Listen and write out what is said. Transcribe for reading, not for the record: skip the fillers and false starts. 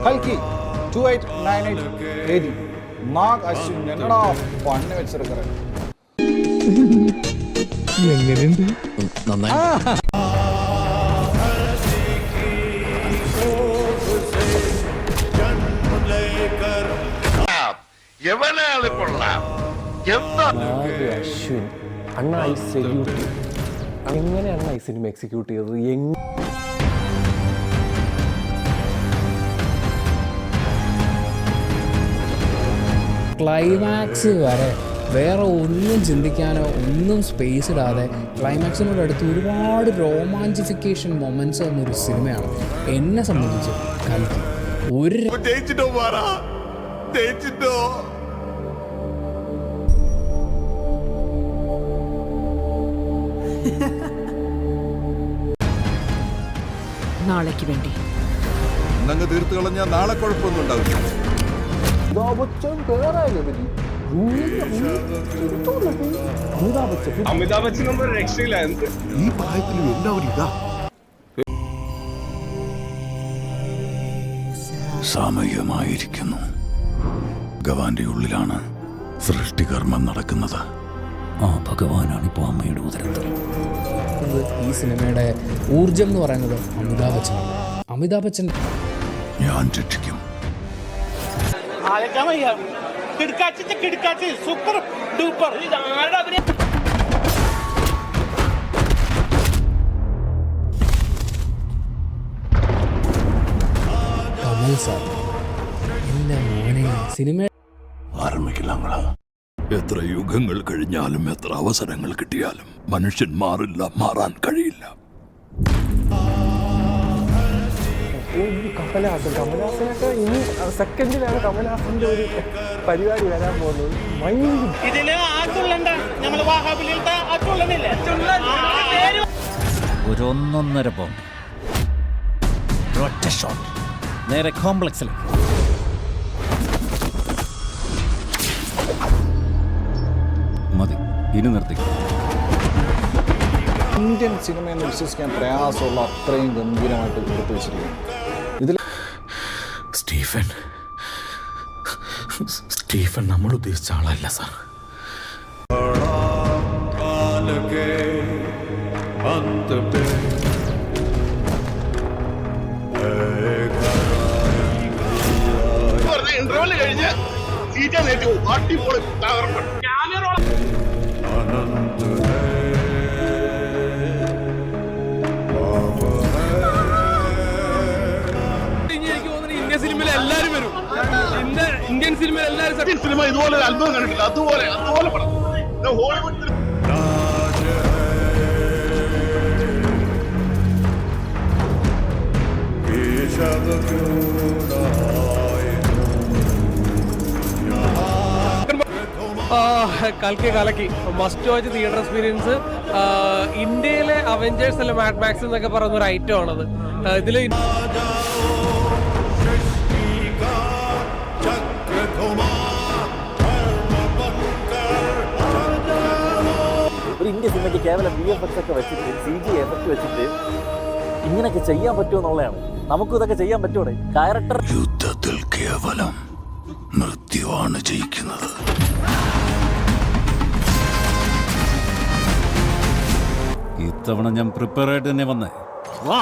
കൽക്കി 2898 AD നാഗ് അശ്വിൻ എന്നടാ പണ്ണ് വെച്ചിരിക്കറ എങ്ങനെയുണ്ട്? നന്നായി. അശ്വിൻ അണ്ണ ഐ സെല്യൂട്ട്. എങ്ങനെയാണ് ഈ സിനിമ എക്സിക്യൂട്ട് ചെയ്തത്? ക്ലൈമാക്സ് വരെ വേറെ ഒന്നും ചിന്തിക്കാനോ ഒന്നും സ്പേസ് ഇടാതെ ക്ലൈമാക്സിനോട് അടുത്ത് ഒരുപാട് റൊമാൻറ്റിഫിക്കേഷൻ മൊമെൻറ്റ്സ് എന്നൊരു സിനിമയാണ് എന്നെ സംബന്ധിച്ച് കൽക്കി. ഒരു നാളേക്ക് വേണ്ടി തീർത്ത് കളഞ്ഞാൽ നാളെ കുഴപ്പമൊന്നും ഉണ്ടാവില്ല. അമിതാഭ് ബച്ചൻ രക്ഷയില്ല. ഈ പ്രായത്തിലും എല്ലാവരും ഇതാ. സാമയികമായിരിക്കുന്നു. ഭഗവാന്റെ ഉള്ളിലാണ് സൃഷ്ടികർമ്മം നടക്കുന്നത്. ആ ഭഗവാനാണ് ഇപ്പോൾ അമ്മയുടെ ഉദരത്തിൽ. ഈ സിനിമയുടെ ഊർജം എന്ന് പറയുന്നത് അമിതാഭ് ബച്ചനാണ്. അമിതാഭ് ബച്ചൻ ഞാൻ രക്ഷിക്കും. Super duper. കമൽ സാർ എൻ്റെ മോനെ സിനിമ ആരംഭിക്കില്ല. എത്ര യുഗങ്ങൾ കഴിഞ്ഞാലും എത്ര അവസരങ്ങൾ കിട്ടിയാലും മനുഷ്യൻ മാറില്ല, മാറാൻ കഴിയില്ല. കമലഹാസനൊക്കെ ഇനി സെക്കൻഡിലാണ് കമലഹാസന്റെ ഒരു പരിപാടി വരാൻ പോകുന്നത്. ഒരു 1.5 പൗണ്ട് ഒറ്റ ഷോട്ട് നേരെ കോംപ്ലക്സിൽ. മതി, ഇനി നിർത്തിക്കും. ഇന്ത്യൻ സിനിമയെന്ന് വിശ്വസിക്കാൻ പ്രയാസമുള്ള അത്രയും ഗംഭീരമായിട്ട് എടുത്തു വെച്ചിരിക്കുന്നു. ഇതിൽ സ്റ്റീഫൻ നമ്മൾ ഉദ്ദേശിച്ച ആളല്ല സാർ. ഇന്റർവെല് കഴിഞ്ഞ് സീറ്റ നേറ്റു അടിപൊളി തകർപ്പൻ. ഇന്ത്യൻ സിനിമയിൽ എല്ലാവരും സിനിമ ഇതുപോലെ ഒരു അത്ഭുതം കണ്ടിട്ടില്ല. അതുപോലെ ഹോളിവുഡ് കലക്കി മസ്റ്റ് വാച്ച് തിയേറ്റർ എക്സ്പീരിയൻസ്. ഇന്ത്യയിലെ അവഞ്ചേഴ്സ് അല്ല മാഡ് മാക്സ് എന്നൊക്കെ പറയുന്ന ഒരു ഐറ്റം ആണത്. ഇതില് ഒരു ഇന്ത്യ സിനിമയ്ക്ക് കേവലം VFX ഒക്കെ വെച്ചിട്ട് CG എഫക്ട് വെച്ചിട്ട് ഇങ്ങനെയൊക്കെ ചെയ്യാൻ പറ്റുമോ എന്നുള്ളതാണ്. നമുക്കും ഇതൊക്കെ ചെയ്യാൻ പറ്റുമോ? ഡയറക്ടർ യുദ്ധത്തിൽ കേവലം മൃത്യുവാണ് ജയിക്കുന്നത്. ഇത്തവണ ഞാൻ പ്രിപ്പയർ ആയിട്ട് തന്നെ വന്നേ. വാ